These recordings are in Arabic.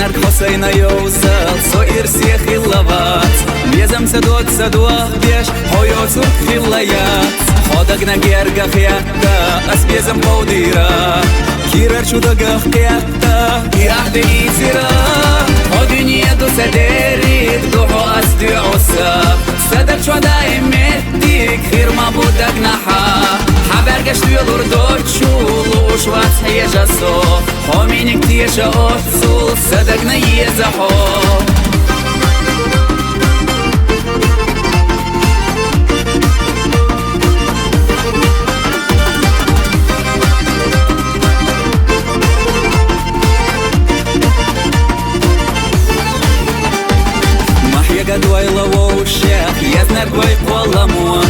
مرد حسين يوصل صير سيخ اللبات بيزم سدوق بيش حيوت خليات خودك نجرجع خياتا أس بيزم قوديرا كيرر شو دقخ خياتا يعد إيزرا ودنيا دو سديرك دوحو أسدي عصا سدك شو دايمتك خير ما بودك نحا حبرگش توی لردود شولوش وات هیجا سو خامینک تیش آفسو صدق نیزه ها قدوي لو الشيخ يزنر قوي قولمو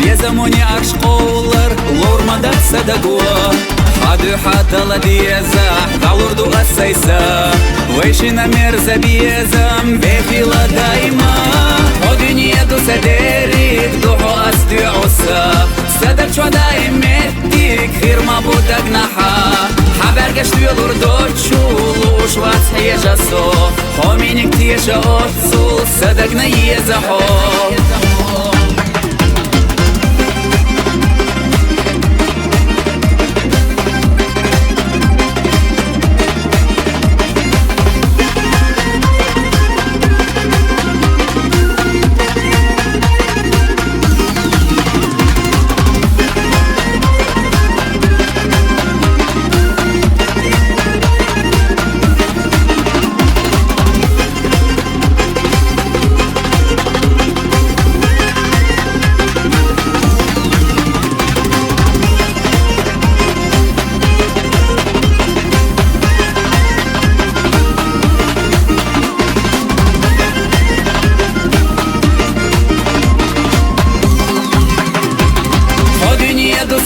بيزموني عرش قولر لور مدد صدقوا حدو حتى لديزح دعوردو السيسا ويشنا مرزا بيزم بيفيلا دايما ودنيا دو سديرك دوحو أسدي عصا صدق شو دايمتك خير ما بودك نحا حبرگش توی لردود شولوش وات هیجا سو خامینک تیش آفسو صدق نیزه ها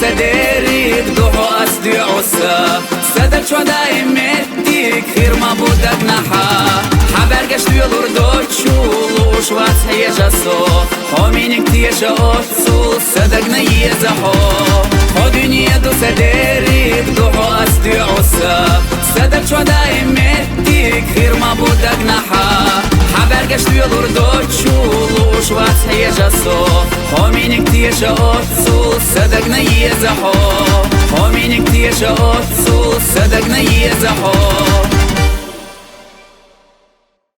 سديرك دوحو أسدي عصا صدق شو دايمتك خير ما بودك نحا حبرگش توی لردود شولوش وات هیجا سو خامینک تیش آفسو صدق نیزه ها ودنيا دو سديرك دوحو أسدي عصا صدق شو دايمتك خير ما بودك نحا حبرگش توی لردود شولوش وات هیجا سو خامینک تیش آفسو صدق نیزه ها خامینک تیش آفسو صدق نیزه ها